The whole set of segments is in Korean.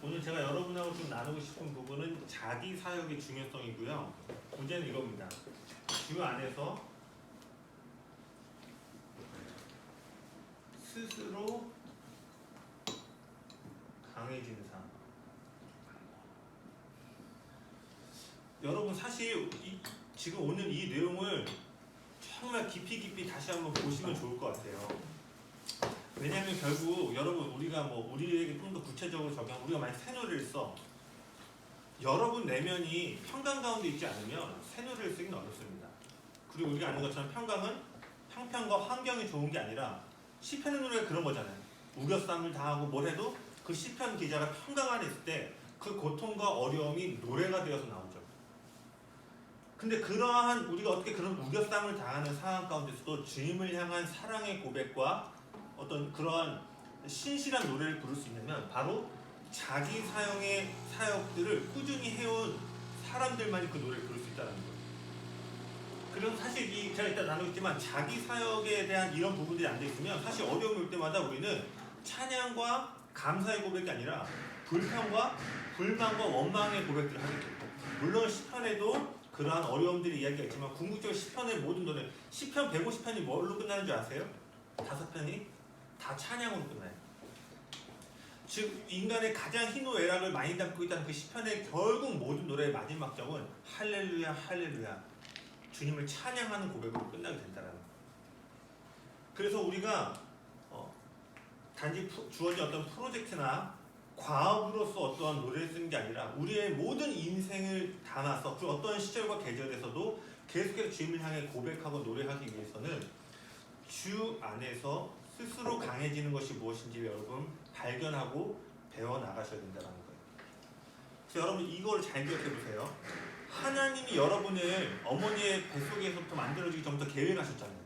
오늘 제가 여러분하고 좀 나누고 싶은 부분은 자기 사역의 중요성이고요. 문제는 이겁니다. 주 안에서 스스로 강해지는 삶. 여러분 사실 지금 오늘 이 내용을 정말 깊이 다시 한번 보시면 좋을 것 같아요. 왜냐하면 결국 여러분 우리가 우리에게 좀 더 구체적으로 적용, 우리가 만약 새누리를 써, 여러분 내면이 평강 가운데 있지 않으면 새누리를 쓰기는 어렵습니다. 그리고 우리가 아는 것처럼 평강은 형편과 환경이 좋은 게 아니라 시편의 노래가 그런 거잖아요. 우겨쌈을 당하고 뭘 해도 그 시편 기자가 평강 안에 있을 때 그 고통과 어려움이 노래가 되어서 나오죠. 근데 그러한 우리가 어떻게 그런 우겨쌈을 당하는 상황 가운데서도 주님을 향한 사랑의 고백과 어떤 그러한 신실한 노래를 부를 수 있냐면 바로 자기 사역의 사역들을 꾸준히 해온 사람들만이 그 노래를 부를 수 있다는 거예요. 그래서 사실 제가 일단 나누겠지만 자기 사역에 대한 이런 부분들이 안 돼 있으면 사실 어려움이 올 때마다 우리는 찬양과 감사의 고백이 아니라 불평과 불만과 원망의 고백들을 하게 돼요. 물론 시편에도 그러한 어려움들이 이야기가 있지만 궁극적으로 시편의 모든 노래, 시편 150편이 뭘로 끝나는 줄 아세요? 5편이 다 찬양으로 끝나요. 즉 인간의 가장 희노애락을 많이 담고 있다는 그 시편의 결국 모든 노래의 마지막 점은 할렐루야 할렐루야 주님을 찬양하는 고백으로 끝나게 된다는 거예요. 그래서 우리가 단지 주어진 어떤 프로젝트나 과업으로서 어떠한 노래를 쓰는 게 아니라 우리의 모든 인생을 담아서 그 어떠한 시절과 계절에서도 계속해서 주님을 향해 고백하고 노래하기 위해서는 주 안에서 스스로 강해지는 것이 무엇인지 여러분 발견하고 배워나가셔야 된다는 거예요. 그래서 여러분 이걸 잘 기억해 보세요. 하나님이 여러분을 어머니의 뱃속에서부터 만들어지기 전부터 계획하셨잖아요.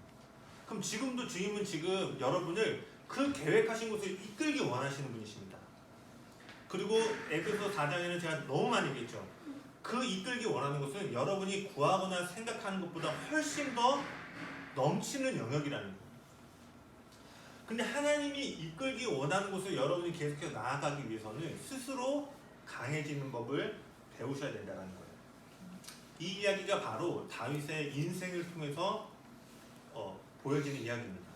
그럼 지금도 주님은 지금 여러분을 그 계획하신 곳을 이끌기 원하시는 분이십니다. 그리고 에베소 4장에는 제가 너무 많이 얘기했죠. 그 이끌기 원하는 것은 여러분이 구하거나 생각하는 것보다 훨씬 더 넘치는 영역이라는 거예요. 근데 하나님이 이끌기 원하는 곳을 여러분이 계속해서 나아가기 위해서는 스스로 강해지는 법을 배우셔야 된다는 거예요. 이 이야기가 바로 다윗의 인생을 통해서 보여지는 이야기입니다.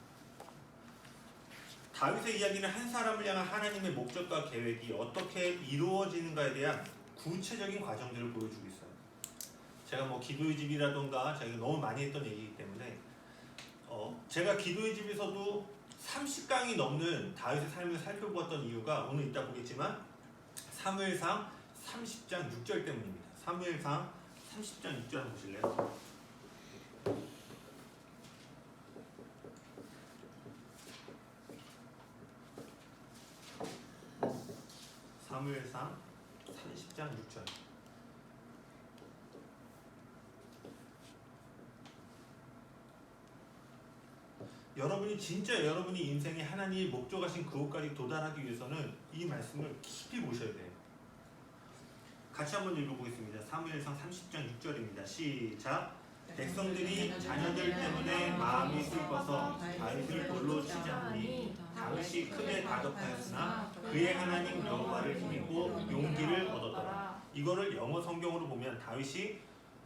다윗의 이야기는 한 사람을 향한 하나님의 목적과 계획이 어떻게 이루어지는가에 대한 구체적인 과정들을 보여주고 있어요. 제가 기도의 집이라던가 제가 너무 많이 했던 얘기이기 때문에 제가 기도의 집에서도 30강이 넘는 다윗의 삶을 살펴보았던 이유가 오늘 이따 보겠지만 사무엘상 30장 6절 때문입니다. 사무엘상 30장 6절 한번 보실래요? 사무엘상 30장 6절. 여러분이 진짜 여러분이 인생에 하나님이 목적하신 그곳까지 도달하기 위해서는 이 말씀을 깊이 보셔야 돼요. 같이 한번 읽어보겠습니다. 사무엘상 30장 6절입니다. 시작. 백성들이 자녀들 때문에 마음이 슬퍼서 다윗을 돌로 치지 않으니 다윗이 크게 다급하였으나 그의 하나님 여호와를 힘입고 용기를 얻었더라. 이거를 영어 성경으로 보면 다윗이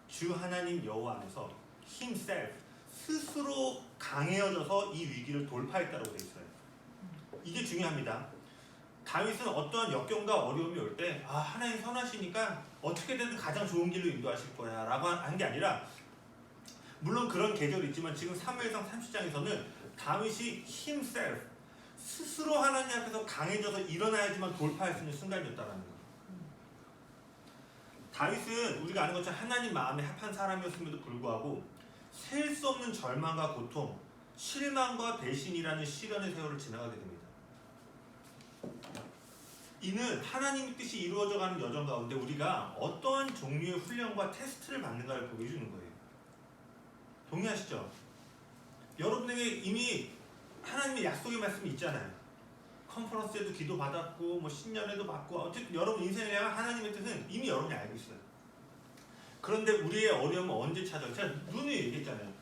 주 하나님 여호와 안에서 himself 스스로 강해져서 이 위기를 돌파했다고 되어 있어요. 이게 중요합니다. 다윗은 어떠한 역경과 어려움이 올 때 하나님 선하시니까 어떻게든 가장 좋은 길로 인도하실 거야 라고 한 게 아니라, 물론 그런 계절이 있지만 지금 사무엘상 30장에서는 다윗이 himself 스스로 하나님 앞에서 강해져서 일어나야지만 돌파할 수 있는 순간이었다는 거예요. 다윗은 우리가 아는 것처럼 하나님 마음에 합한 사람이었음에도 불구하고 셀 수 없는 절망과 고통, 실망과 배신이라는 시련의 세월을 지나가게 됩니다. 이는 하나님의 뜻이 이루어져가는 여정 가운데 우리가 어떠한 종류의 훈련과 테스트를 받는가를 보여주는 거예요. 동의하시죠? 여러분에게 이미 하나님의 약속의 말씀이 있잖아요. 컨퍼런스에도 기도 받았고 신년에도 받고 어쨌든 여러분 인생에 대한 하나님의 뜻은 이미 여러분이 알고 있어요. 그런데 우리의 어려움은 언제 찾아요? 제가 눈에 얘기했잖아요.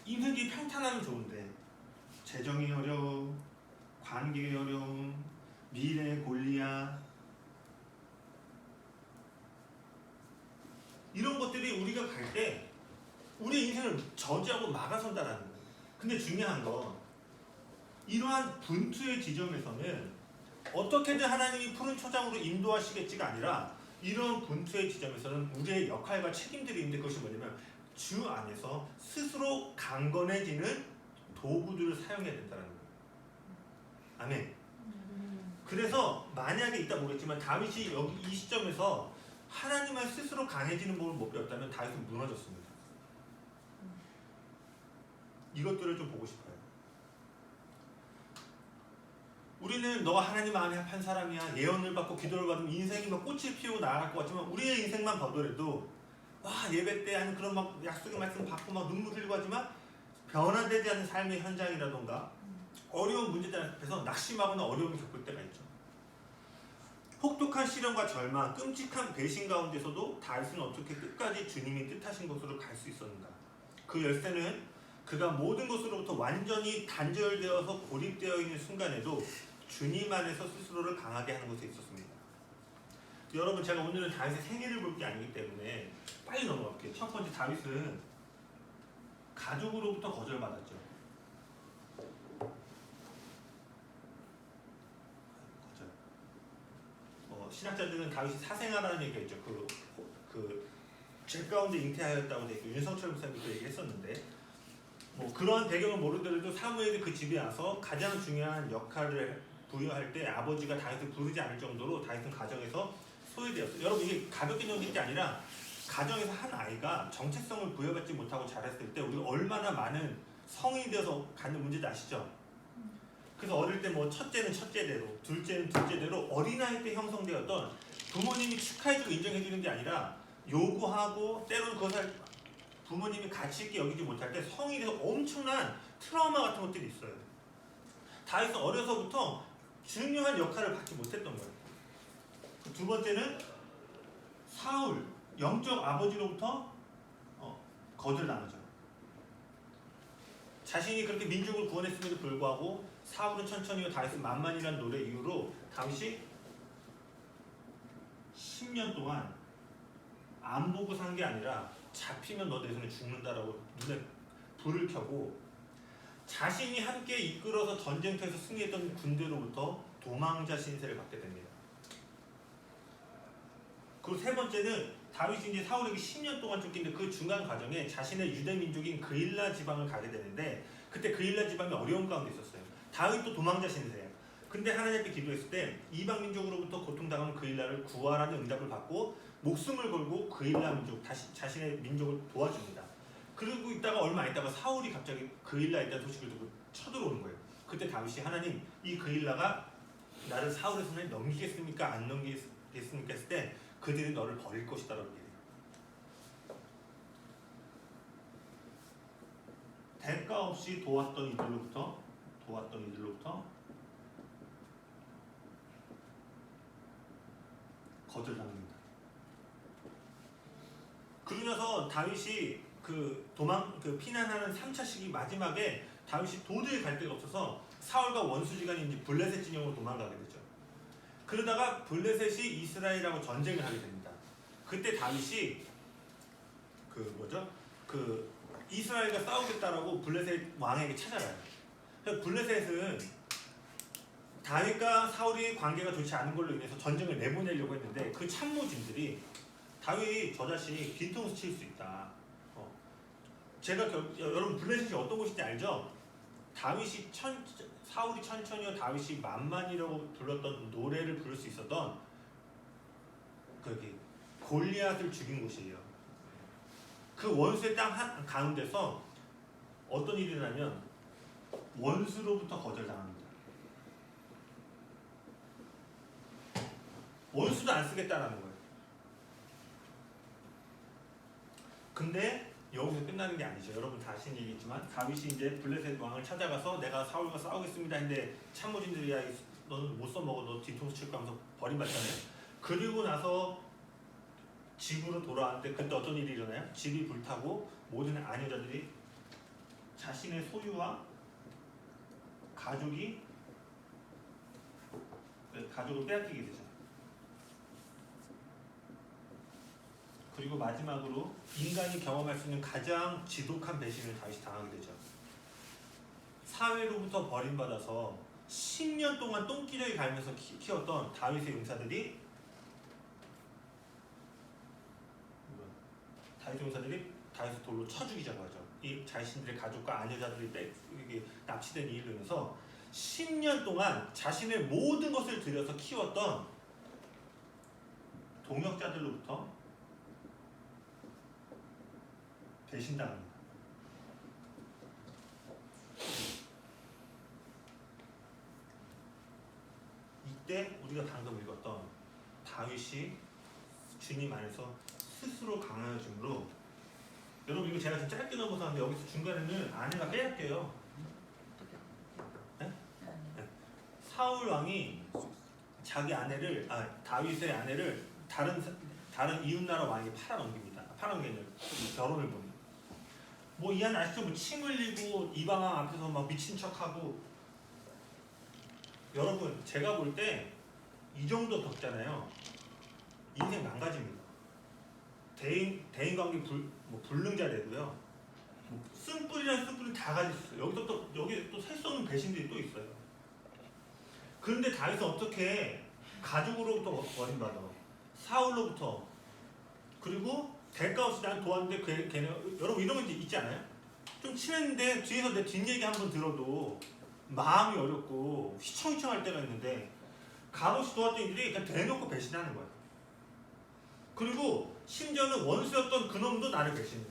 인생이 평탄하면 좋은데 재정의 어려움, 관계의 어려움, 미래의 골리앗, 이것들이 우리가 갈 때 우리 인생을 저지하고 막아선다라는 거예요. 근데 중요한 건 이러한 분투의 지점에서는 어떻게든 하나님이 푸른 초장으로 인도하시겠지가 아니라 이런 분투의 지점에서는 우리의 역할과 책임들이 있는데 그것이 뭐냐면 주 안에서 스스로 강건해지는 도구들을 사용해야 된다는 거예요. 아멘. 그래서 만약에 이따 보겠지만 다윗이 여기 이 시점에서 하나님을 스스로 강해지는 법을 못 배웠다면 다윗은 무너졌습니다. 이것들을 좀 보고 싶어요. 우리는 너가 하나님 마음에 합한 사람이야. 예언을 받고 기도를 받으면 인생이 막 꽃을 피우고 나아갈 것 같지만 우리의 인생만 보더라도 와 예배 때 하는 그런 막 약속의 말씀 받고 막 눈물 흘리고 하지만 변화되지 않는 삶의 현장이라던가 어려운 문제들 앞에서 낙심하거나 어려움을 겪을 때가 있죠. 혹독한 시련과 절망, 끔찍한 배신 가운데서도 다윗은 어떻게 끝까지 주님이 뜻하신 곳으로 갈 수 있었는가. 그 열쇠는 그가 모든 것으로부터 완전히 단절되어서 고립되어 있는 순간에도 주님 안에서 스스로를 강하게 하는 것에 있었습니다. 여러분 제가 오늘은 다윗의 생애를 볼 게 아니기 때문에 빨리 넘어갈게요. 첫 번째 다윗은 가족으로부터 거절받았죠. 신학자들은 다윗이 사생아라는 얘기가 있죠. 죄 가운데 잉태하였다고 되어 있고 윤성철 목사님도 그 얘기 했었는데 뭐 그러한 배경을 모르더라도 사무엘이 그 집에 와서 가장 중요한 역할을 부여할 때 아버지가 다윗을 부르지 않을 정도로 다윗은 가정에서 소외되었어요. 여러분 이게 가볍게 넘긴 게 아니라 가정에서 한 아이가 정체성을 부여받지 못하고 자랐을 때 우리가 얼마나 많은 성인이 되어서 갖는 문제인지 아시죠? 그래서 어릴 때 뭐 첫째는 첫째대로, 둘째는 둘째대로 어린아이 때 형성되었던 부모님이 축하해주고 인정해주는 게 아니라 요구하고 때로는 그것을 부모님이 가치 있게 여기지 못할 때 성인이 돼서 엄청난 트라우마 같은 것들이 있어요. 다윗은 어려서부터 중요한 역할을 받지 못했던 거예요. 두 번째는 사울, 영적 아버지로부터 거절당하죠. 자신이 그렇게 민족을 구원했음에도 불구하고 사울은 천천히요 다윗은 만만이라는 노래 이후로 다윗이 10년 동안 안 보고 산 게 아니라 잡히면 너 내 손에 죽는다라고 눈에 불을 켜고 자신이 함께 이끌어서 전쟁터에서 승리했던 군대로부터 도망자 신세를 받게 됩니다. 그리고 세 번째는 다윗이 이제 사울에게 10년 동안 쫓기는데 그 중간 과정에 자신의 유대 민족인 그일라 지방을 가게 되는데 그때 그일라 지방이 어려운 가운데 있었어요. 다윗도 도망자 신세예요. 근데 하나님 앞에 기도했을 때 이방 민족으로부터 고통당하는 그일라를 구하라는 응답을 받고 목숨을 걸고 그일라 민족 다시 자신의 민족을 도와줍니다. 그러고 있다가 얼마 안 있다가 사울이 갑자기 그일라에 있다는 소식을 듣고 쳐들어오는 거예요. 그때 다윗이 하나님 이 그일라가 나를 사울의 손에 넘기겠습니까 안 넘기겠습니까 했을 때 그들이 너를 버릴 것이다라고 얘기해요. 대가 없이 도왔던 이들로부터 거절당합니다. 그러면서 다윗이 피난하는 3차 시기 마지막에 다윗이 도저히 갈 데가 없어서 사울과 원수지간이 이제 블레셋 진영으로 도망가게 되죠. 그러다가 블레셋이 이스라엘하고 전쟁을 하게 됩니다. 그때 다윗이 이스라엘과 싸우겠다라고 블레셋 왕에게 찾아가요. 블레셋은 다윗과 사울이 관계가 좋지 않은 걸로 인해서 전쟁을 내보내려고 했는데 그 참모진들이 다윗 저 자식 뒤통수 칠 수 있다. 여러분 블레셋이 어떤 곳인지 알죠? 사울이 천천히요 다윗이 만만이라고 불렀던 노래를 부를 수 있었던 골리앗을 죽인 곳이에요. 그 원수의 땅 가운데서 어떤 일이 일어나면 원수로부터 거절당합니다. 원수도 안 쓰겠다라는 거예요. 근데 여기서 끝나는 게 아니죠. 여러분 다 아시는 얘기지만 다윗이 이제 블레셋 왕을 찾아가서 내가 사울과 싸우겠습니다 했는데 참모진들이 야 너는 못 써먹어 너 뒤통수 칠 거 하면서 버림받잖아요. 그리고 나서 집으로 돌아왔는데 그때 어떤 일이 일어나요? 집이 불타고 모든 아녀자들이 자신의 소유와 가족을 빼앗기게 되죠. 그리고 마지막으로 인간이 경험할 수 있는 가장 지독한 배신을 다윗이 당하게 되죠. 사회로부터 버림받아서 10년 동안 똥기저귀 갈면서 키웠던 다윗의 용사들이 다윗을 돌로 쳐 죽이자고 하죠. 이 자신들의 가족과 아내자들이 납치된 일로 인해서 10년 동안 자신의 모든 것을 들여서 키웠던 동역자들로부터 배신당합니다. 이때 우리가 방금 읽었던 다윗이 주님 안에서 스스로 강하여짐으로, 여러분 이거 제가 좀 짧게 넘어서 하는데 여기서 중간에는 아내가 빼앗겨요. 네? 네. 사울 왕이 자기 아내를, 다윗의 아내를 다른 이웃나라 왕에게 팔아넘깁니다. 팔아넘기는 결혼을 보니. 뭐 이 한 아직도 침 흘리고 이방왕 앞에서 막 미친 척하고. 여러분 제가 볼 때 이 정도 덕잖아요. 인생 망가집니다. 대인관계 불능자 되고요. 쓴뿌리란 쓴뿌리 다 가지고 있어요. 여기 또 셀 수 없는 배신들이 또 있어요. 그런데 다윗은 어떻게 가족으로부터 버림받아, 사울로부터, 그리고 대가 없이 난 도왔는데 걔는, 여러분 이런 거 있지 않아요? 좀 친했는데 뒤에서 내 뒷얘기 한번 들어도 마음이 어렵고 휘청휘청할 때가 있는데 값없이 도왔던 이들이 그냥 대놓고 배신하는 거예요. 그리고 심지어는 원수였던 그놈도 나를 배신해.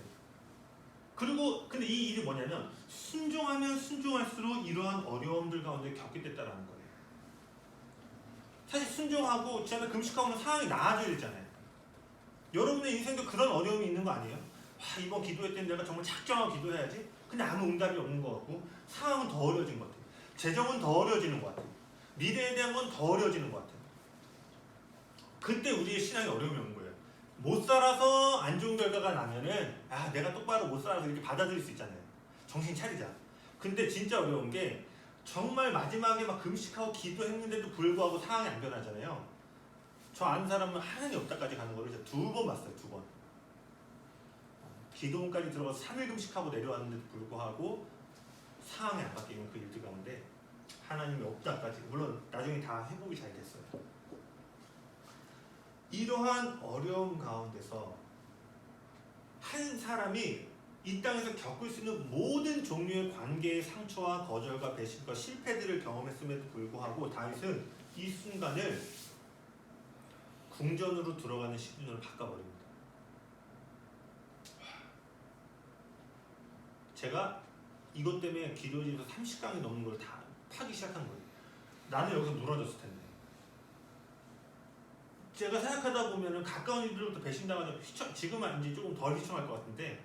그리고 근데 이 일이 뭐냐면 순종하면 순종할수록 이러한 어려움들 가운데 겪게 됐다라는 거예요. 사실 순종하고 지난해 금식하고 상황이 나아져야 되잖아요. 여러분의 인생도 그런 어려움이 있는 거 아니에요? 이번 기도회 때 내가 정말 작정하고 기도해야지. 근데 아무 응답이 없는 것 같고 상황은 더 어려워진 것 같아요. 재정은 더 어려워지는 것 같아요. 미래에 대한 건 더 어려워지는 것 같아요. 그때 우리의 신앙에 어려움이 오는 거예요. 못 살아서 안 좋은 결과가 나면은 내가 똑바로 못 살아서 이렇게 받아들일 수 있잖아요. 정신 차리자. 근데 진짜 어려운 게 정말 마지막에 막 금식하고 기도했는데도 불구하고 상황이 안 변하잖아요. 저 아는 사람은 하나님 없다까지 가는 거를 제가 2번 봤어요. 2번. 기도원까지 들어가서 3일 금식하고 내려왔는데도 불구하고 상황이 안 바뀌는 그 일들 가운데 하나님이 없다까지, 물론 나중에 다 회복이 잘 됐어요. 이러한 어려움 가운데서 한 사람이 이 땅에서 겪을 수 있는 모든 종류의 관계의 상처와 거절과 배신과 실패들을 경험했음에도 불구하고 다윗은 이 순간을 궁전으로 들어가는 시즌으로 바꿔버립니다. 제가 이것 때문에 기도집에서 30강이 넘는 걸 다 파기 시작한 거예요. 나는 여기서 무너졌을 텐데. 제가 생각하다 보면은 가까운 이들로부터 배신당하는 지금은 이제 조금 덜 휘청할 것 같은데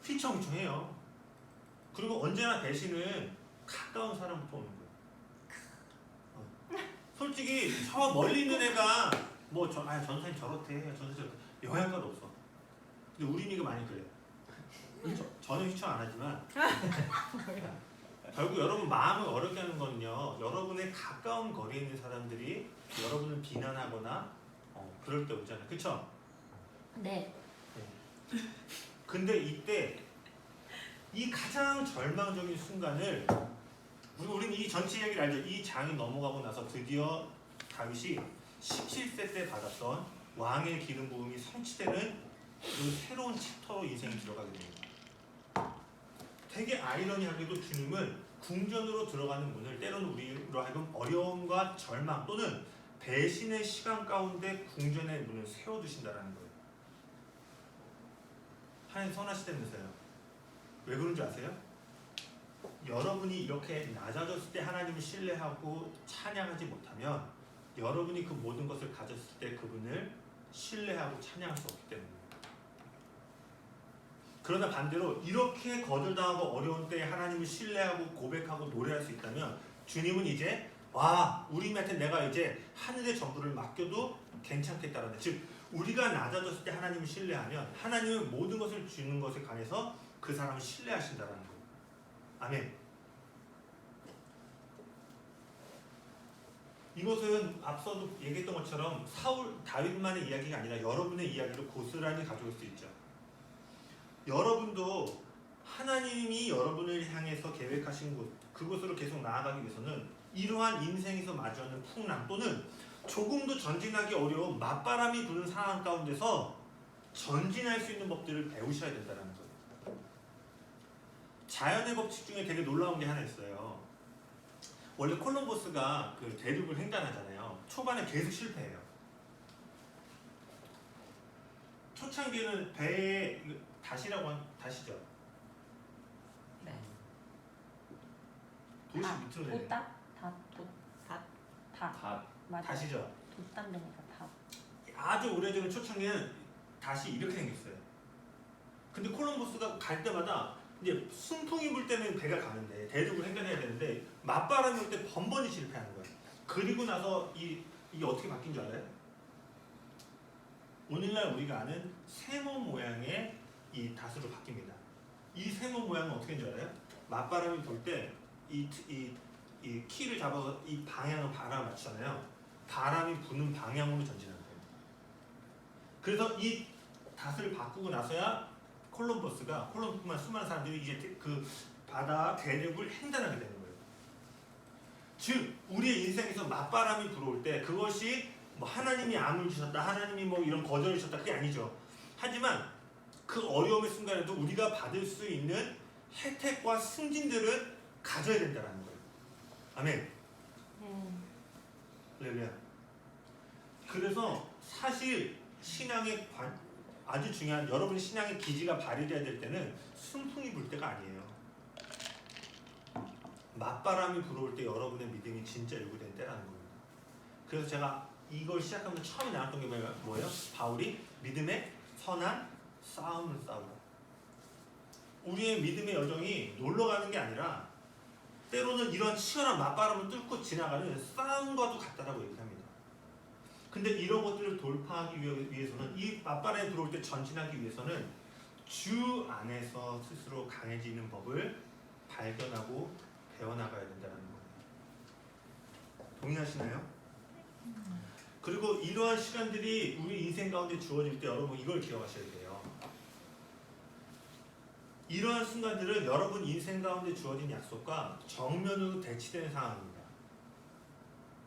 휘청휘청해요. 그리고 언제나 배신은 가까운 사람부터 오는 거예요. 솔직히 저 멀리 있는 애가 전사님 저렇대, 전사님 영향가도 없어. 근데 우리 미가 많이 그래요. 저는 휘청 안 하지만 결국 여러분 마음을 어렵게 하는 거는요, 여러분의 가까운 거리에 있는 사람들이 여러분을 비난하거나 그럴 때 오잖아요. 그쵸? 네. 근데 이때 이 가장 절망적인 순간을 우리는 이 전체 이야기를 알죠. 이 장이 넘어가고 나서 드디어 다윗이 17세 때 받았던 왕의 기름 부음이 성취되는 그 새로운 챕터로 인생이 들어가게 됩니다. 되게 아이러니하게도 주님은 궁전으로 들어가는 문을 때로는 우리로 하여금 어려움과 절망 또는 배신의 시간 가운데 궁전의 문을 세워두신다는 거예요. 하나님 선하시다면서요. 왜 그런 줄 아세요? 여러분이 이렇게 낮아졌을 때 하나님을 신뢰하고 찬양하지 못하면 여러분이 그 모든 것을 가졌을 때 그분을 신뢰하고 찬양할 수 없기 때문입니다. 그러나 반대로 이렇게 거절당하고 어려운 때에 하나님을 신뢰하고 고백하고 노래할 수 있다면 주님은 이제 우리한테 내가 이제 하늘의 전부를 맡겨도 괜찮겠다라는, 즉 우리가 낮아졌을 때 하나님을 신뢰하면 하나님은 모든 것을 주는 것에 관해서 그 사람을 신뢰하신다라는 거예요. 아멘. 이것은 앞서도 얘기했던 것처럼 사울, 다윗만의 이야기가 아니라 여러분의 이야기를 고스란히 가져올 수 있죠. 여러분도 하나님이 여러분을 향해서 계획하신 곳, 그곳으로 계속 나아가기 위해서는 이러한 인생에서 마주하는 풍랑 또는 조금도 전진하기 어려운 맞바람이 부는 상황 가운데서 전진할 수 있는 법들을 배우셔야 된다는 거예요. 자연의 법칙 중에 되게 놀라운 게 하나 있어요. 원래 콜럼버스가 그 대륙을 횡단하잖아요. 초반에 계속 실패해요. 초창기는 배에 다시죠. 네. 도시 밑으로 내려. 맞아. 다시죠. 돛담배니까 다. 아주 오래전에 초창기는 다시 이렇게 생겼어요. 근데 콜럼버스가 갈 때마다 이제 순풍이 불 때는 배가 가는데 대륙을 횡단해야 되는데 맞바람이 올 때 번번이 실패하는 거예요. 그리고 나서 이게 어떻게 바뀐 줄 알아요? 오늘날 우리가 아는 세모 모양의 이 닷으로 바뀝니다. 이 세모 모양은 어떻게 된 줄 알아요? 맞바람이 불 때 이 키를 잡아서 이 방향을 바람을 맞추잖아요. 바람이 부는 방향으로 전진하는 거예요. 그래서 이 닷을 바꾸고 나서야 콜럼버스뿐만 수많은 사람들이 이제 그 바다 대륙을 횡단하게 되는 거예요. 즉 우리의 인생에서 맞바람이 불어올 때 그것이 뭐 하나님이 암을 주셨다, 하나님이 뭐 이런 거절을 주셨다 그게 아니죠. 하지만 그 어려움의 순간에도 우리가 받을 수 있는 혜택과 승진들은 가져야 된다는 거예요. 아멘. 할렐루야. 그래서 사실 신앙의 아주 중요한 여러분의 신앙의 기지가 발휘돼야 될 때는 순풍이 불 때가 아니에요. 맞바람이 불어올 때 여러분의 믿음이 진짜 일구된 때라는 겁니다. 그래서 제가 이걸 시작하면서 처음에 나왔던 게 뭐예요? 바울이 믿음의 선한 싸움을 싸우라. 우리의 믿음의 여정이 놀러가는 게 아니라 때로는 이런 치열한 맞바람을 뚫고 지나가는 싸움과도 같다라고 얘기합니다. 근데 이런 것들을 돌파하기 위해서는 이 맞바람이 들어올 때 전진하기 위해서는 주 안에서 스스로 강해지는 법을 발견하고 배워나가야 된다는 거예요. 동의하시나요? 그리고 이러한 시간들이 우리 인생 가운데 주어질 때 여러분 이걸 기억하셔야 돼요. 이러한 순간들은 여러분 인생 가운데 주어진 약속과 정면으로 대치되는 상황입니다.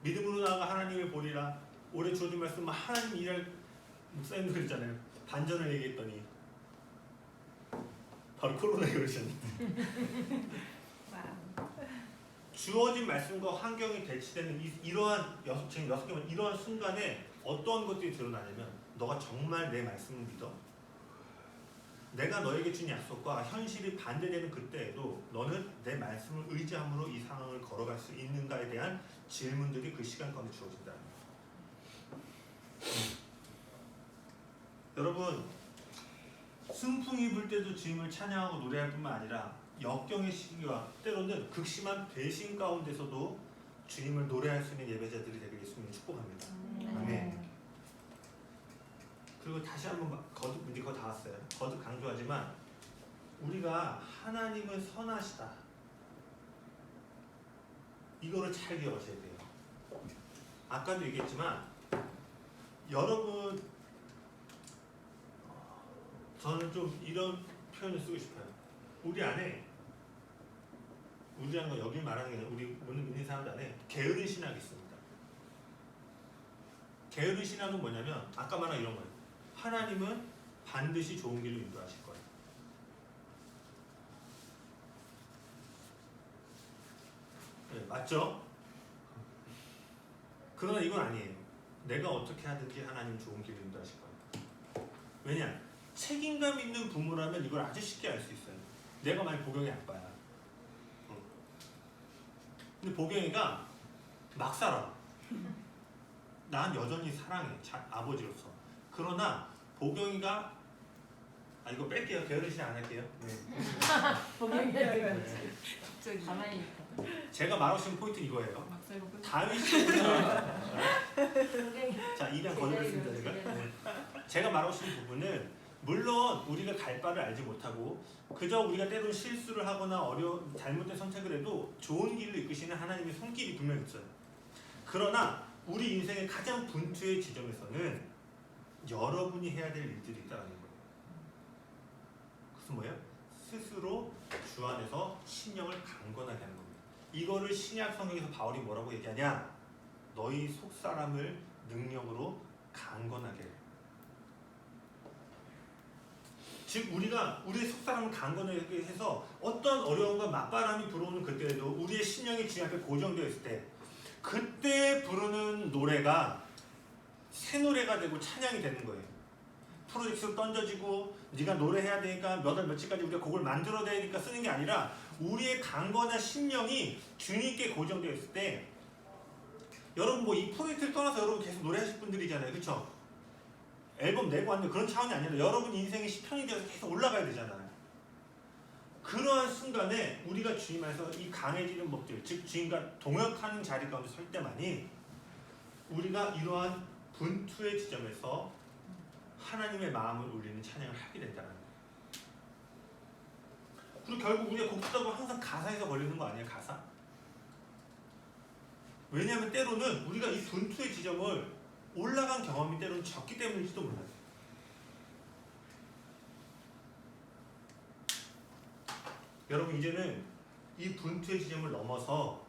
믿음으로 나아가 하나님을 보리라. 올해 주어진 말씀 하나님 일할 목사님도 그랬잖아요. 반전을 얘기했더니 바로 코로나에 그러셨는데 주어진 말씀과 환경이 대치되는 이러한 지금 6개만 이러한 순간에 어떠한 것들이 드러나냐면 너가 정말 내 말씀을 믿어? 내가 너에게 준 약속과 현실이 반대되는 그때에도 너는 내 말씀을 의지함으로 이 상황을 걸어갈 수 있는가에 대한 질문들이 그 시간 가운데 주어진다는 거예요. 여러분 순풍이 불 때도 주님을 찬양하고 노래할 뿐만 아니라 역경의 시기와 때로는 극심한 배신 가운데서도 주님을 노래할 수 있는 예배자들이 되길 예수님을 축복합니다. 아멘. 그리고 다시 한번 거듭 이제 다 왔어요. 거듭 강조하지만 우리가 하나님은 선하시다. 이거를 잘 기억하셔야 돼요. 아까도 얘기했지만 여러분 저는 좀 이런 표현을 쓰고 싶어요. 우리 안에 우리라는 건 여기 말하는 게 아니라 우리 오늘 믿는 사람들 안에 게으른 신학이 있습니다. 게으른 신학은 뭐냐면 아까 말한 이런 거예요. 하나님은 반드시 좋은 길로 인도하실 거예요. 네, 맞죠? 그러나 이건 아니에요. 내가 어떻게 하든지 하나님 좋은 길로 인도하실 거예요. 왜냐? 책임감 있는 부모라면 이걸 아주 쉽게 알 수 있어요. 내가 만약 보경이 아빠야. 근데 보경이가 막 살아. 난 여전히 사랑해. 아버지로서. 그러나 보경이가 이거 뺄게요. 게으르시 안 할게요. 네. 보경이 네. 갑자기 가만히 있다. 제가 말하고 싶은 포인트는 이거예요. 다윗이 자 입양 거듭했습니다. 제가 말하고 싶은 부분은 물론 우리가 갈 바를 알지 못하고 그저 우리가 때로는 실수를 하거나 잘못된 선택을 해도 좋은 길로 이끄시는 하나님의 손길이 분명히 있어요. 그러나 우리 인생의 가장 분투의 지점에서는 여러분이 해야 될 일들이 있다는 거예요. 그것은 뭐예요? 스스로 주 안에서 신령을 강건하게 하는 겁니다. 이거를 신약 성경에서 바울이 뭐라고 얘기하냐? 너희 속사람을 능력으로 강건하게 해. 즉 우리가 우리의 속사람을 강건하게 해서 어떤 어려움과 맞바람이 불어오는 그때에도 우리의 신령이 주 앞에 고정되어 있을 때 그때 부르는 노래가 새 노래가 되고 찬양이 되는 거예요. 프로젝트로 던져지고 네가 노래해야 되니까 몇 월 며칠까지 우리가 곡을 만들어야 되니까 쓰는 게 아니라 우리의 강건한 신령이 주님께 고정되어 있을 때 여러분 뭐 이 프로젝트를 떠나서 여러분 계속 노래하실 분들이잖아요. 그렇죠? 앨범 내고 왔는데 그런 차원이 아니라 여러분 인생의 시편이 되어서 계속 올라가야 되잖아요. 그러한 순간에 우리가 주님 안에서 이 강해지는 법들, 즉 주님과 동역하는 자리 가운데 설 때만이 우리가 이러한 분투의 지점에서 하나님의 마음을 울리는 찬양을 하게 된다는 거예요. 그리고 결국 우리가 곡 쓰다 보면 항상 가사에서 걸리는 거 아니에요? 가사? 왜냐하면 때로는 우리가 이 분투의 지점을 올라간 경험이 때로는 적기 때문일지도 몰라요. 여러분 이제는 이 분투의 지점을 넘어서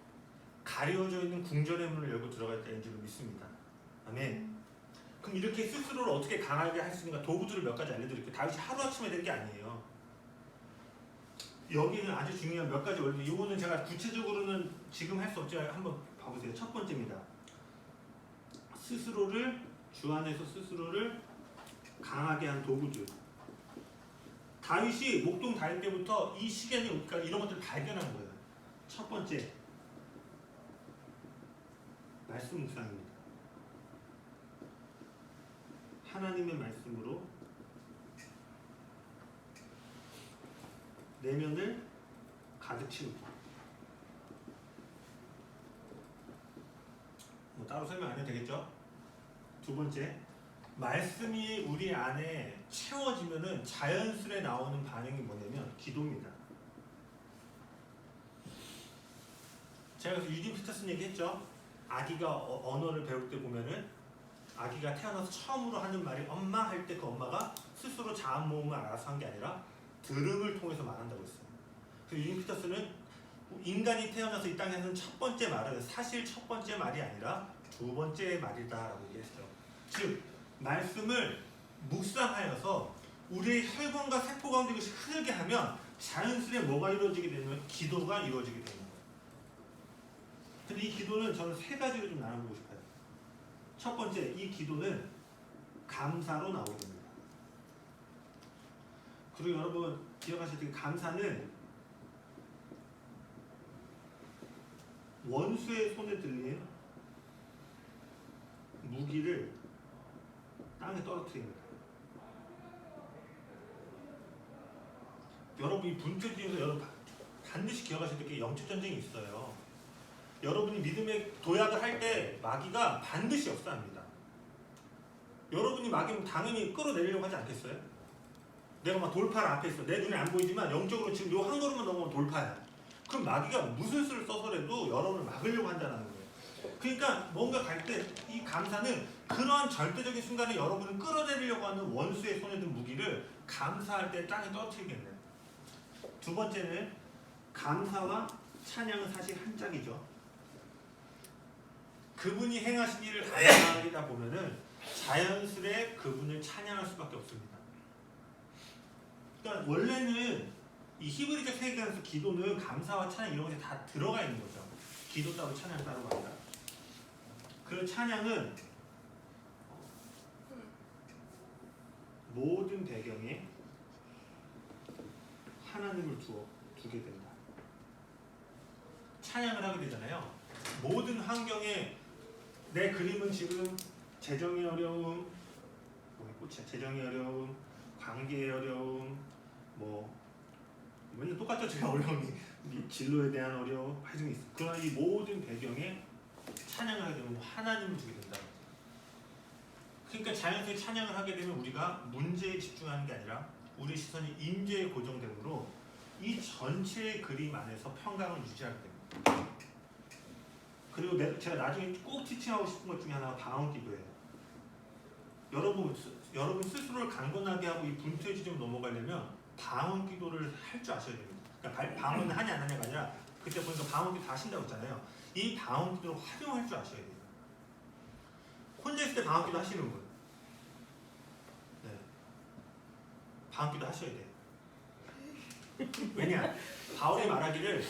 가려져 있는 궁전의 문을 열고 들어갈 때인 줄 믿습니다. 아멘. 그럼 이렇게 스스로를 어떻게 강하게 할 수 있는가 도구들을 몇 가지 알려드릴게요. 다윗이 하루아침에 된 게 아니에요. 여기는 아주 중요한 몇 가지 원리. 이거는 제가 구체적으로는 지금 할 수 없지만 한번 봐보세요. 첫 번째입니다. 스스로를 주 안에서 스스로를 강하게 한 도구들. 다윗이 목동 다닐 때부터 이 시간이 오니까 이런 것들을 발견한 거예요. 첫 번째, 말씀 묵상입니다. 하나님의 말씀으로 내면을 가득 채우기. 뭐 따로 설명 안 해도 되겠죠? 두 번째, 말씀이 우리 안에 채워지면은 자연스레 나오는 반응이 뭐냐면 기도입니다. 제가 그래서 유진 피터슨 얘기했죠. 아기가 언어를 배울 때 보면은 아기가 태어나서 처음으로 하는 말이 엄마 할 때 그 엄마가 스스로 자음 모음을 알아서 한 게 아니라 들음을 통해서 말한다고 했어요. 그래서 유진 피터슨은 인간이 태어나서 이 땅에 하는 첫 번째 말은 사실 첫 번째 말이 아니라 두 번째 말이다라고 얘기했죠. 즉 말씀을 묵상하여서 우리의 혈관과 세포 가운데 이것이 흐르게 하면 자연스레 뭐가 이루어지게 되면 기도가 이루어지게 되는 거예요. 근데 이 기도는 저는 세 가지로 좀 나눠보고 싶어요. 첫 번째, 이 기도는 감사로 나오게 됩니다. 그리고 여러분 기억하실 때 감사는 원수의 손에 들린 무기를 땅에 떨어뜨립니다. 여러분 이 분투 중에서 여러분 반드시 기억하셔야 될 게 영적 전쟁이 있어요. 여러분이 믿음의 도약을 할 때 마귀가 반드시 역사합니다. 여러분이 마귀는 당연히 끌어내리려고 하지 않겠어요? 내가 막 돌파를 앞에 있어. 내 눈에 안 보이지만 영적으로 지금 요 한 걸음만 넘으면 돌파야. 그럼 마귀가 무슨 수를 써서라도 여러분을 막으려고 한다는 거예요. 그러니까 뭔가 갈 때 이 감사는 그러한 절대적인 순간에 여러분을 끌어내리려고 하는 원수의 손에 든 무기를 감사할 때 땅에 떨어뜨리겠네요. 두 번째는 감사와 찬양은 사실 한 짝이죠. 그분이 행하신 일을 감사하다 보면은 자연스레 그분을 찬양할 수밖에 없습니다. 그러니까 원래는 이 히브리적 세계관에서 기도는 감사와 찬양 이런 것이 다 들어가 있는 거죠. 기도 따로 찬양 따로가 아니라. 그 찬양은 모든 배경에 하나님을 두게 된다. 찬양을 하게 되잖아요. 모든 환경에 내 그림은 지금 재정의 어려움, 재정의 어려움, 관계의 어려움, 뭐 맨날 똑같죠. 제가 어려움이 진로에 대한 어려움, 하여튼 있어. 그러나 이 모든 배경에 찬양을 하게 되면 하나님을 두게 된다. 그러니까 자연스레 찬양을 하게 되면 우리가 문제에 집중하는 게 아니라 우리 시선이 임재에 고정되므로 이 전체의 그림 안에서 평강을 유지하게 됩니다. 그리고 제가 나중에 꼭 티칭하고 싶은 것 중에 하나가 방언 기도예요. 여러분 스스로를 강건하게 하고 이 분투의 지점을 넘어가려면 방언 기도를 할 줄 아셔야 됩니다. 그러니까 방언을 하냐 안 하냐가 아니라 그때 보니까 방언 기도 다 하신다고 했잖아요. 이 방언 기도를 활용할 줄 아셔야 돼요. 혼자 있을 때 방언 기도 하시는 분. 네. 방언 기도 하셔야 돼요. 왜냐? 바울이 말하기를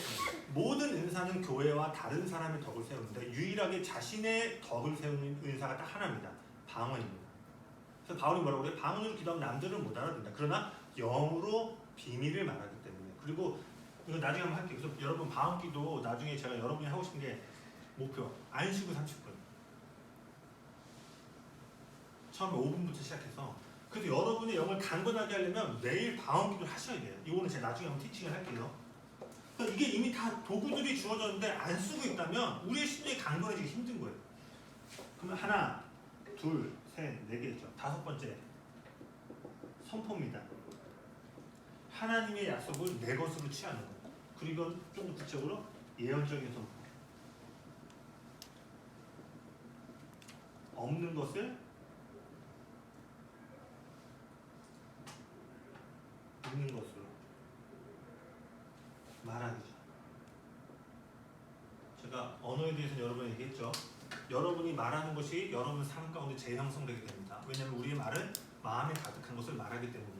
모든 은사는 교회와 다른 사람의 덕을 세우는데 유일하게 자신의 덕을 세우는 은사가 딱 하나입니다. 방언입니다. 그래서 바울이 뭐라고 그래요? 방언으로 기도하면 남들은 못 알아듣는다. 그러나 영으로 비밀을 말하기 때문에. 그리고 이거 나중에 한번 할게요. 그래서 여러분 방언 기도 나중에 제가 여러분이 하고 싶은 게 목표 안 쉬고 30분. 처음에 5분부터 시작해서 그래서 여러분의 영을 강건하게 하려면 매일 방언 기도를 하셔야 돼요. 이거는 제가 나중에 한번 티칭을 할게요. 그러니까 이게 이미 다 도구들이 주어졌는데 안 쓰고 있다면 우리의 심령이 강건해지기 힘든 거예요. 그러면 하나, 둘, 셋, 네 개죠. 다섯 번째 선포입니다. 하나님의 약속을 내 것으로 취하는 거예요. 그리고 좀 더 구체적으로 예언적인 선포. 없는 것을 있는 것으로 말하기죠. 제가 언어에 대해서 여러분에 얘기했죠. 여러분이 말하는 것이 여러분 삶 가운데 재형성되게 됩니다. 왜냐하면 우리의 말은 마음에 가득한 것을 말하기 때문에.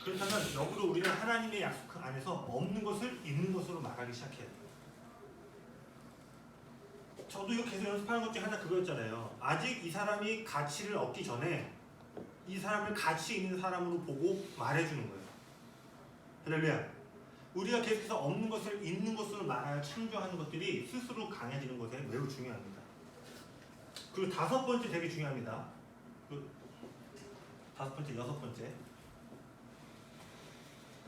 그렇다면 역으로 우리는 하나님의 약속 안에서 없는 것을 있는 것으로 말하기 시작해야 돼요. 저도 이거 계속 연습하는 것 중에 하나 그거였잖아요. 아직 이 사람이 가치를 얻기 전에 이 사람을 가치 있는 사람으로 보고 말해주는 거예요. 할렐루야. 우리가 계속해서 없는 것을 있는 것으로 말하여 창조하는 것들이 스스로 강해지는 것에 매우 중요합니다. 그리고 다섯 번째 되게 중요합니다. 다섯 번째, 여섯 번째.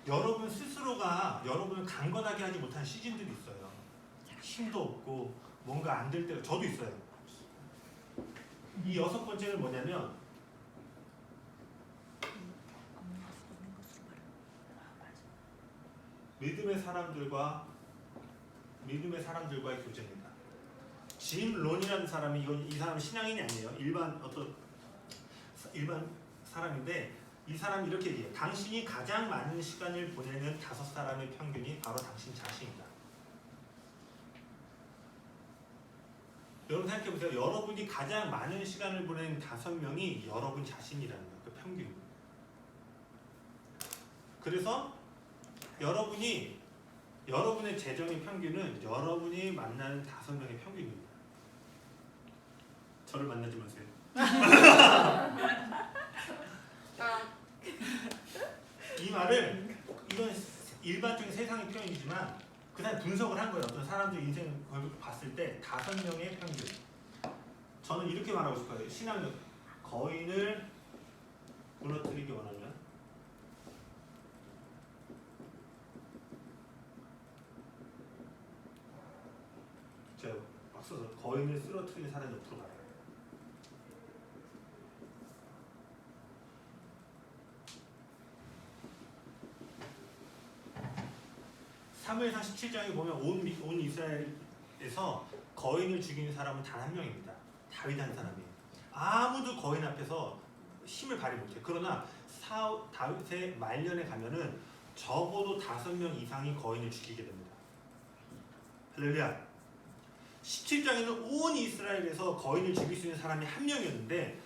여러분 스스로가 여러분을 강건하게 하지 못한 시즌들이 있어요. 힘도 없고 뭔가 안 될 때가 저도 있어요. 이 여섯 번째는 뭐냐면 믿음의 사람들과의 교제입니다. 짐 론이라는 사람이 이 사람은 신앙인이 아니에요. 일반 사람인데 이 사람이 이렇게 얘기해요. 당신이 가장 많은 시간을 보내는 5사람의 평균이 바로 당신 자신이다. 여러분 생각해보세요. 여러분이 가장 많은 시간을 보내는 5명이 여러분 자신이라는 거예요. 그 평균입니다. 그래서 여러분의 재정의 평균은 여러분이 만나는 5명의 평균입니다. 저를 만나지 마세요. 이 말을 이건 일반적인 세상의 표현이지만 그 사람이 분석을 한 거예요. 어떤 사람들 인생을 봤을 때 5명의 평균. 저는 이렇게 말하고 싶어요. 신앙력 거인을 무너뜨리기 원하면 제가 막 써서 거인을 쓰러뜨리는 사람이 옆으로 가요. 사무엘상 17장에 보면 온 이스라엘에서 거인을 죽이는 사람은 단 한 명입니다. 다윗이라는 사람이에요. 아무도 거인 앞에서 힘을 발휘 못해요. 그러나 다윗의 말년에 가면은 적어도 5명 이상이 거인을 죽이게 됩니다. 할렐루야. 17장에는 온 이스라엘에서 거인을 죽일 수 있는 사람이 한 명이었는데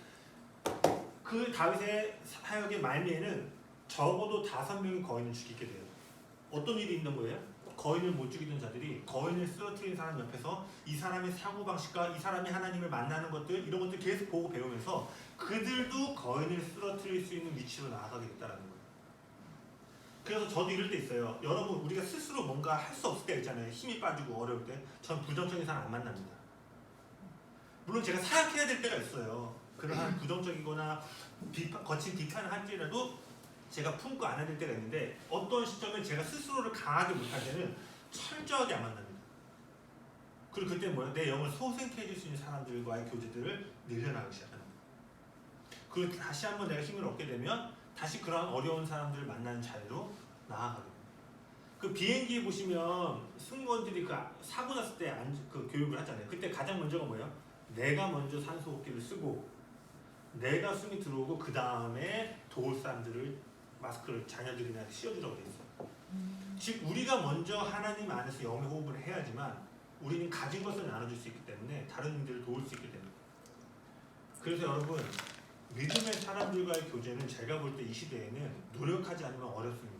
그 다윗의 사역의 말미에는 적어도 5명이 거인을 죽이게 돼요. 어떤 일이 있는 거예요? 거인을 못 죽이던 자들이 거인을 쓰러뜨린 사람 옆에서 이 사람의 사고방식과 이 사람이 하나님을 만나는 것들 이런 것들 계속 보고 배우면서 그들도 거인을 쓰러뜨릴 수 있는 위치로 나아가게 됐다는 거예요. 그래서 저도 이럴 때 있어요. 여러분 우리가 스스로 뭔가 할 수 없을 때 있잖아요. 힘이 빠지고 어려울 때. 전 부정적인 사람 안 만납니다. 물론 제가 사역해야 될 때가 있어요. 그러한 부정적이거나 거친 비판을 할지라도 제가 품고 안 해야 될 때가 있는데 어떤 시점에 제가 스스로를 강하게 못할 때는 철저하게 안 만납니다. 그리고 그때 뭐예요? 내 영을 소생케 해줄 수 있는 사람들과의 교제들을 늘려나가기 시작하는 거예요. 그리고 다시 한번 내가 힘을 얻게 되면 다시 그러한 어려운 사람들을 만나는 자리로 나아가게 됩니다. 그 비행기에 보시면 승무원들이 그 사고 났을 때 그 교육을 하잖아요. 그때 가장 먼저가 뭐예요? 내가 먼저 산소호흡기를 쓰고 내가 숨이 들어오고 그 다음에 도울 사람들을 마스크를 자녀들이나 씌워주라고 돼 있어. 즉 우리가 먼저 하나님 안에서 영의 호흡을 해야지만 우리는 가진 것을 나눠줄 수 있기 때문에 다른 이들을 도울 수 있기 때문에. 그래서 여러분 믿음의 사람들과의 교제는 제가 볼 때 이 시대에는 노력하지 않으면 어렵습니다.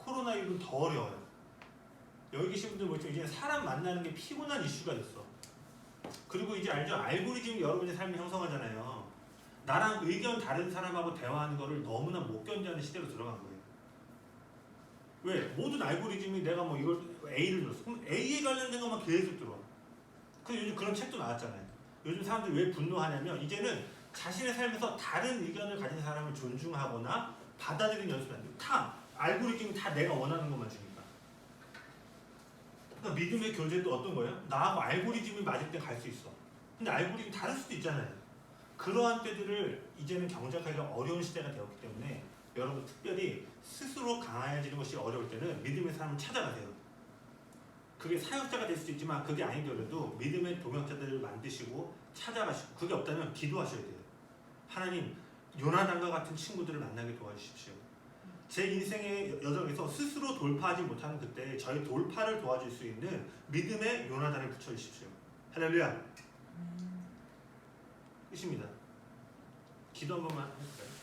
코로나19는 더 어려워요. 여기 계신 분들 보시면 이제 사람 만나는 게 피곤한 이슈가 됐어. 그리고 이제 알죠? 알고리즘이 여러분의 삶을 형성하잖아요. 나랑 의견 다른 사람하고 대화하는 거를 너무나 못 견디하는 시대로 들어간 거예요. 왜? 모든 알고리즘이 내가 뭐 이걸 A를 눌렀어. 그럼 A에 관련된 것만 계속 들어와. 그래서 요즘 그런 책도 나왔잖아요. 요즘 사람들이 왜 분노하냐면 이제는 자신의 삶에서 다른 의견을 가진 사람을 존중하거나 받아들이는 연습을 안 돼요. 다 알고리즘이 다 내가 원하는 것만 주니까. 그러니까 믿음의 교제도 어떤 거예요? 나하고 알고리즘이 맞을 때 갈 수 있어. 근데 알고리즘이 다를 수도 있잖아요. 그러한 때들을 이제는 경작하기가 어려운 시대가 되었기 때문에 여러분 특별히 스스로 강해지는 것이 어려울 때는 믿음의 사람을 찾아가세요. 그게 사역자가 될 수도 있지만 그게 아니더라도 믿음의 동역자들을 만드시고 찾아가시고 그게 없다면 기도하셔야 돼요. 하나님 요나단과 같은 친구들을 만나게 도와주십시오. 제 인생의 여정에서 스스로 돌파하지 못하는 그때 저희 돌파를 도와줄 수 있는 믿음의 요나단을 붙여주십시오. 할렐루야. 끝입니다. 기도 한 번만 해볼까요?